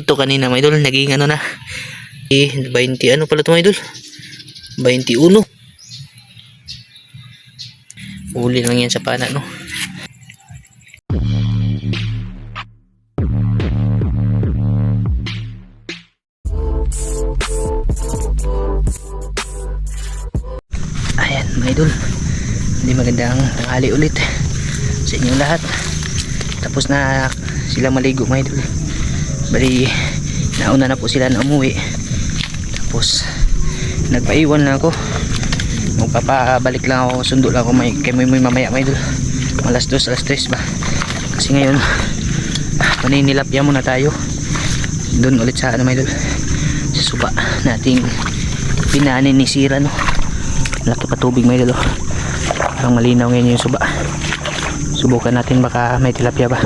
dito kanina mga idol, naging ano na 20 ano pala ito mga idol, 21. Uli lang yan sa pana, no? Ayan mga idol, hindi magandang tanghali ulit sa inyong lahat. Tapos na sila maligo mga idol. Bali nauna na po sila na umuwi. Tapos nagpaiwan na ako, magpapabalik lang ako, sundo lang ako kay Moy mamaya mga idol, alas 2 alas 3 ba. Kasi ngayon paninilapya muna tayo doon ulit sa ano mga idol, sa suba nating pinanin ni Sira, no? Laki pa tubig mga idol, parang malinaw ngayon yung suba. Subukan natin baka may tilapia ba.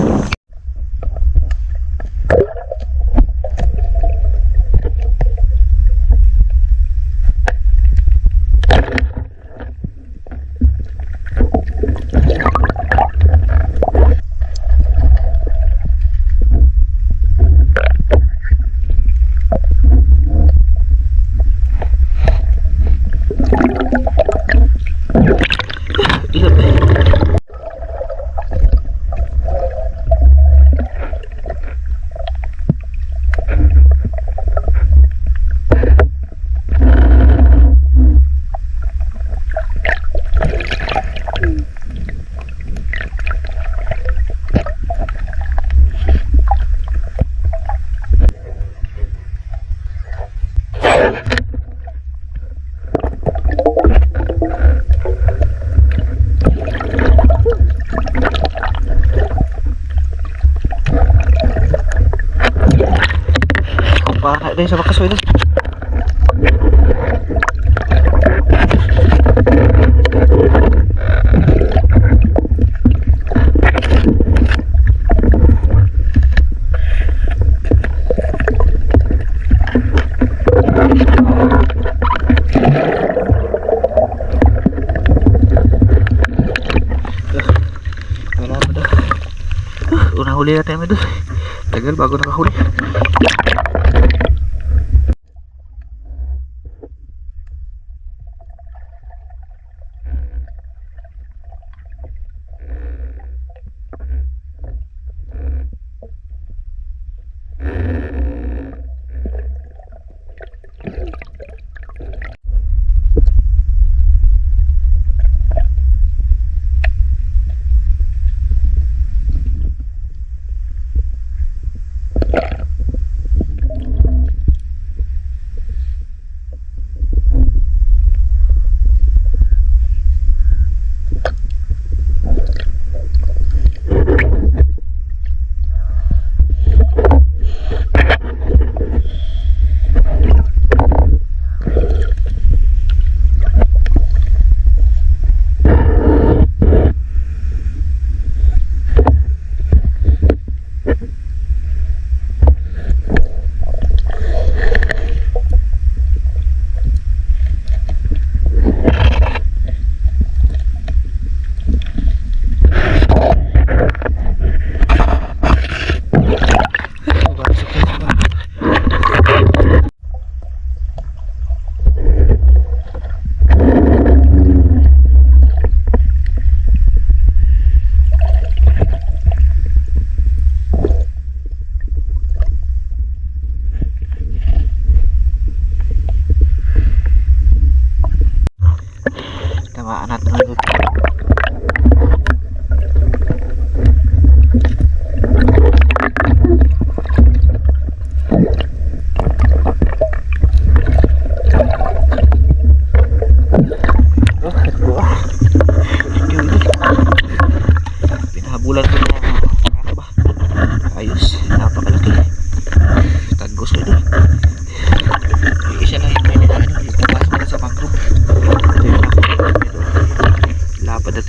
Ada sa bakas itu. Udah huli natin itu. Tagal bago nakahuli.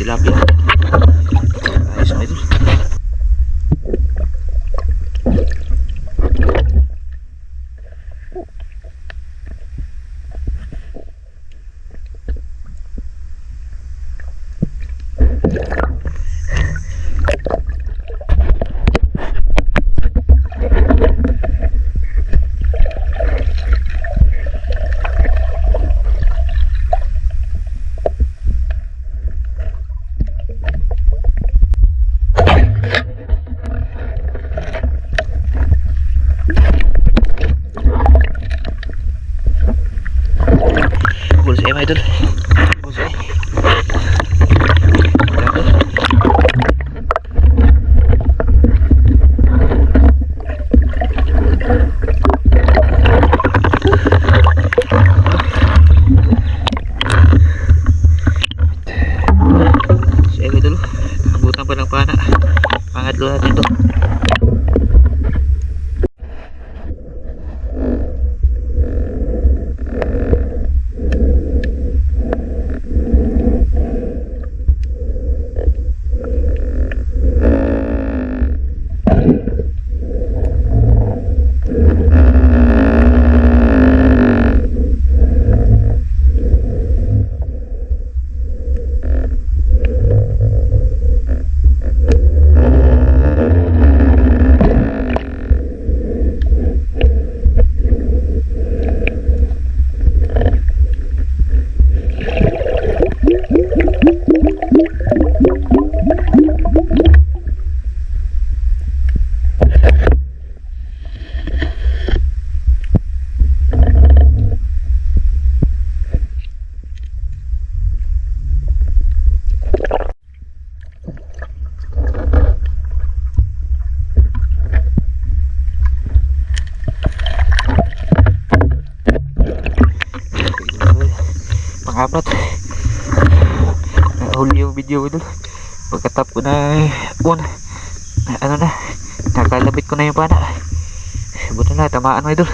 tilapia. Ayos na ito. tatlo natin to. Pangapat huli yung video idol. Pagkatap ko na ano na, nakalabit ko na yung pana. Buto na, tamaan mo idol.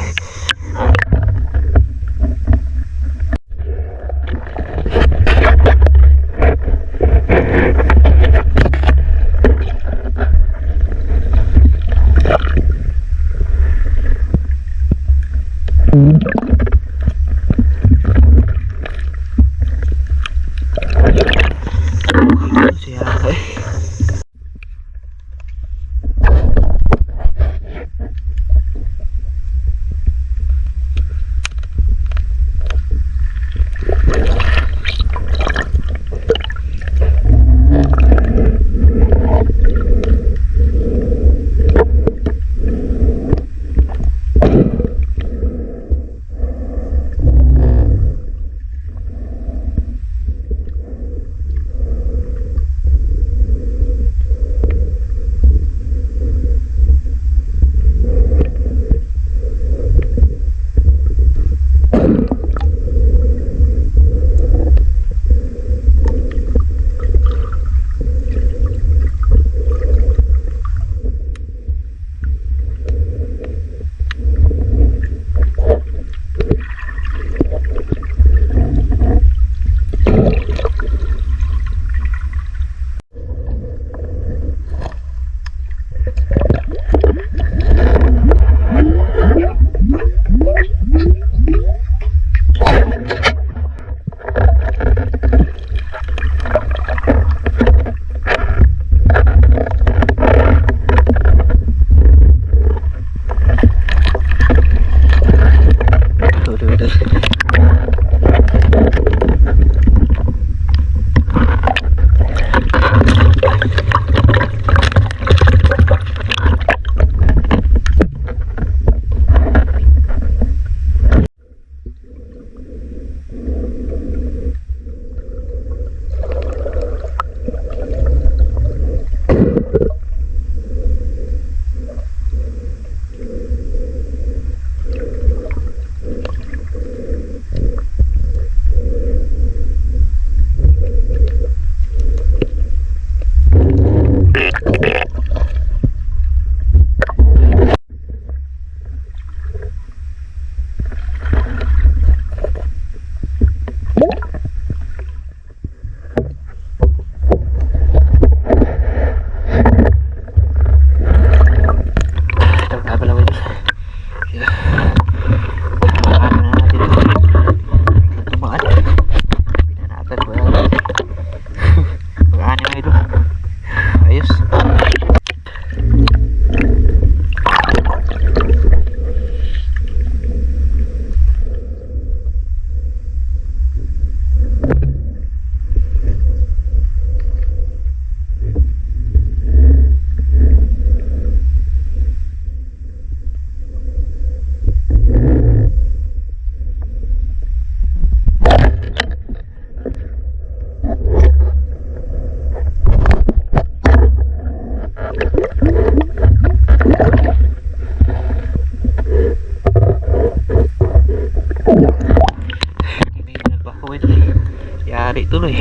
Yari tuloy.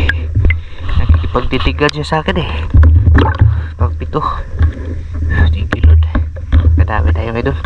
Nakikipagtitigan siya sa akin eh. Pagpito. Kadami tayo mga idol.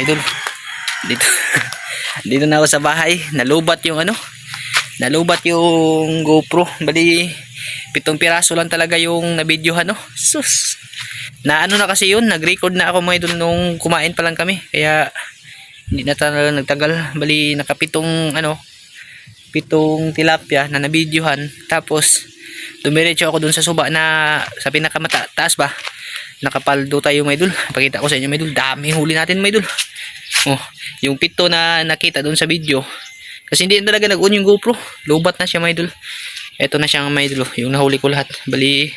Idol, dito dito na ako sa bahay. Nalubat yung nalubat yung GoPro. Bali 7 piraso lang talaga yung nabidyohan, no. Sus, na na kasi yun, nag-record na ako mga idol nung kumain pa lang kami, kaya hindi na talaga nagtagal. Bali nakapitong 7 tilapia na nabidyohan. Tapos dumiretso ako dun sa suba na sa pinakamataas ba. Nakapaldo tayo mga idol. Pakita ko sa inyo mga idol, dami huli natin mga idol. Oh, yung 7 na nakita doon sa video, kasi hindi talaga nag-on yung GoPro, lubat na siya mga idol. Ito na siya mga idol, yung nahuli ko lahat. Bali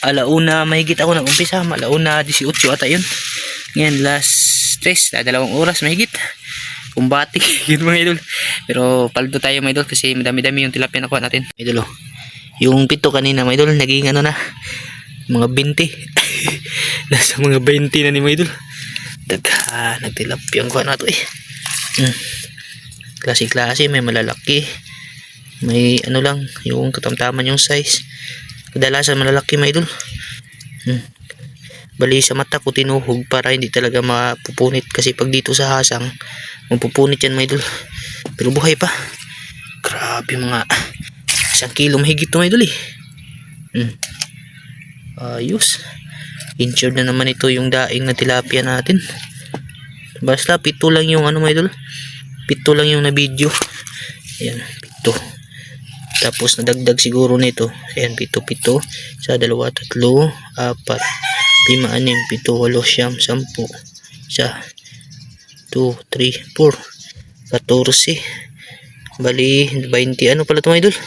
alauna mahigit ako nag-umpisa, alauna 18 ata yun. Ngayon last 3 na 2 oras mahigit kumbati yun mga idol. Pero paldo tayo mga idol kasi madami-dami yung tilapia nakuha natin mga idol. Yung 7 kanina mga idol naging na mga 20 nasa mga 20 na ni mga idol. Nagtilapia ang kuha na to eh. Klase-klase, may malalaki, may lang, yung katamtaman yung size. Kadalasan malalaki mga idol. Bali sa mata ko tinuhog para hindi talaga mapupunit, kasi pag dito sa hasang mapupunit yan mga idol. Pero buhay pa. Grabe, mga 1 kilo mahigit to mga idol eh. Ayos. Insured na naman ito yung daing na tilapia natin. Basta 7 lang yung mga idol, 7 lang yung na video. Ayan, 7. Tapos nadagdag siguro nito. Ayan, 7 sa 2, 3, 4, 5, 6, 7, 8, 9, 10, 10, 2, 3, 4, 14. Bali 20 pala ito mga idol,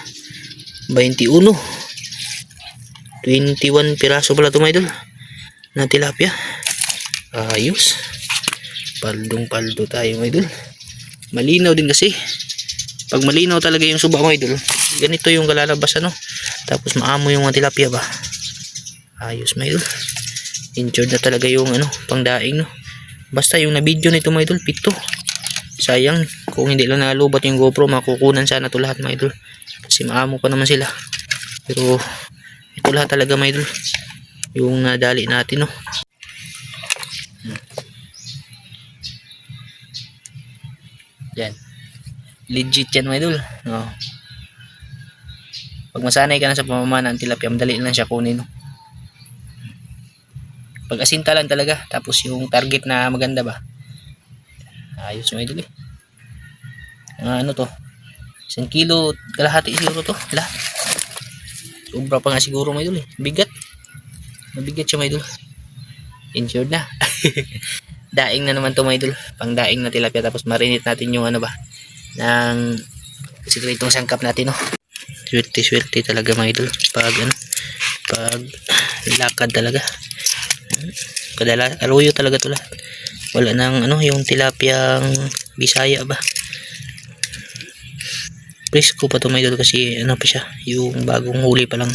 21 piraso pala ito mga idol na tilapia. Ayos, paldong paldo tayo mga idol. Malinaw din kasi, pag malinaw talaga yung suba mga idol, ganito yung kalalabas tapos maamo yung mga tilapia ba. Ayos mga idol, insured na talaga yung pangdaing, no. Basta yung na video nito mga idol 7. Sayang kung hindi lang nalubat yung GoPro, makukunan sana to lahat mga idol, kasi maamo pa naman sila. Pero ito lahat talaga mga idol yung nadali natin, no. Yan, legit yan mga idol. Pag masanay ka na sa pamamana ng tilapia, madali lang siya kunin, no. Pag asinta lang talaga, tapos yung target na maganda ba. Ayos mga idol eh. To 1 kilo kalahati siguro to lahat. Sobra pa nga siguro mga idol eh. Mabigat siya mga idol. Insured na. Daing na naman to mga idol, pang daing na tilapia. Tapos marinate natin yung ng sikretong sangkap natin, no. Swerte talaga mga idol pag pag lakad talaga. Aluyo talaga to lahat. Wala nang yung tilapiyang Bisaya ba. Presko pa to mga idol, kasi pa siya, yung bagong huli pa lang.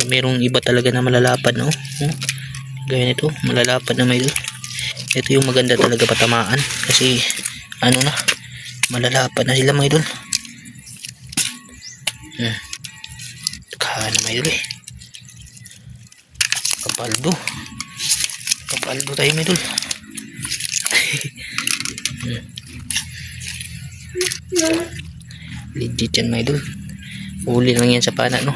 Merong iba talaga na malalapad, no. Gaya nito, malalapad na mga idol. Ito yung maganda talaga patamaan, kasi malalapad na sila mga idol. Kahan mga idol eh. Kapaldo tayo mga idol. Legit yan mga idol. Huli lang yan sa pana, no.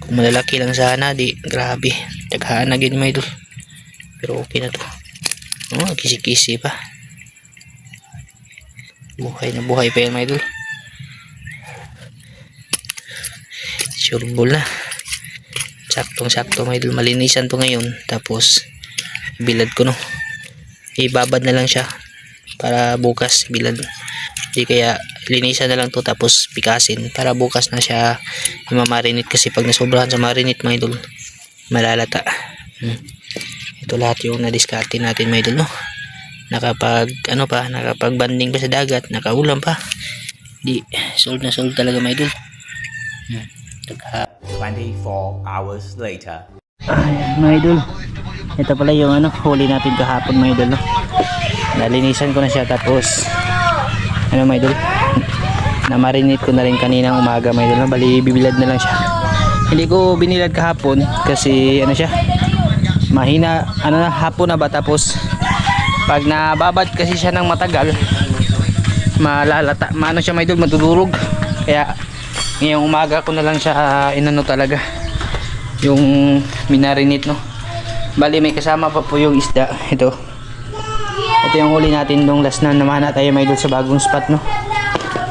Kung malalaki lang sana, di grabe, taghaan na gini mga idol. Pero okay na to. Kisi-kisi pa. Buhay na buhay pa yan mga idol. sureball na. Saktong sakto mga idol, malinisan to ngayon, tapos bilad ko no, ibabad na lang siya para bukas bilad. Di kaya linisan na lang to tapos pikasin para bukas na siya imamarinate, kasi pag nasobrahan sa marinate mga idol malalata. Ito lahat yung nadiskarte natin mga idol no. Nakapag nakapag banding pa sa dagat, nakaulam pa, di sold na sold talaga mga idol. 24 hours later. Ayan mga idol, ito pala yung huli natin kahapon mga idol no. Nalinisan ko na siya, tapos mga idol, na-marinate ko na rin kaninang umaga mga idol no. Bali bibilad na lang siya. Hindi ko binilad kahapon kasi siya mahina, hapon na ba, tapos pag nababad kasi siya ng matagal malalata, siya mga idol, matudurog. Kaya ngayong umaga ko na lang siya talaga yung minarinate no. Bali may kasama pa po yung isda. Ito yung huli natin nung last na naman tayo mga idol sa bagong spot no.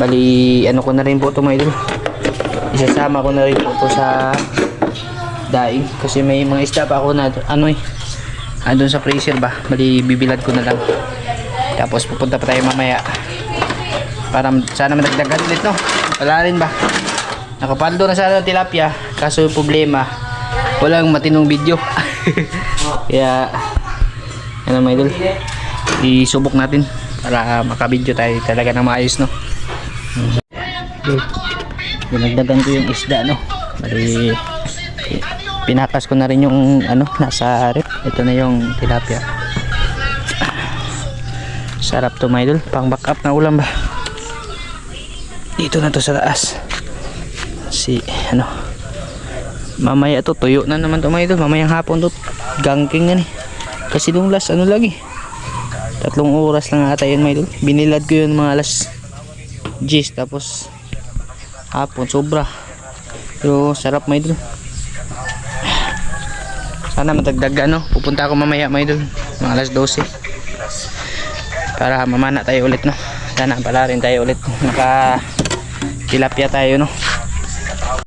Bali ko na rin po ito mga idol, isasama ko na rin po ito sa daing, kasi may mga isda pa ako na andun sa freezer ba. Bali bibilad ko na lang, tapos pupunta pa tayo mamaya para sana madagdagan ulit no. Wala rin ba, nakapaldo na sana tilapia, kaso yung problema walang matinong video. Kaya mga idol, isubok natin para makabidyo tayo talaga ng maayos no. Dinagdagan ko yung isda no. Bali pinakas ko na rin yung nasa rep. Ito na yung tilapia. Sarap to mga idol, pang backup na ulam ba. Dito na to sa taas. Mamaya to tuyo na naman to mga idol. Mamayang hapon to gangking na ni. Kasi nung last lagi 3 oras lang ata yun mga idol. Binilad ko yun mga alas 10, tapos hapon sobra. Pero sarap mga idol. Sana matagdag pupunta ako mamaya mga idol, mga alas 12 para mamana tayo ulit no. Sana pala rin tayo ulit, naka tilapia tayo no.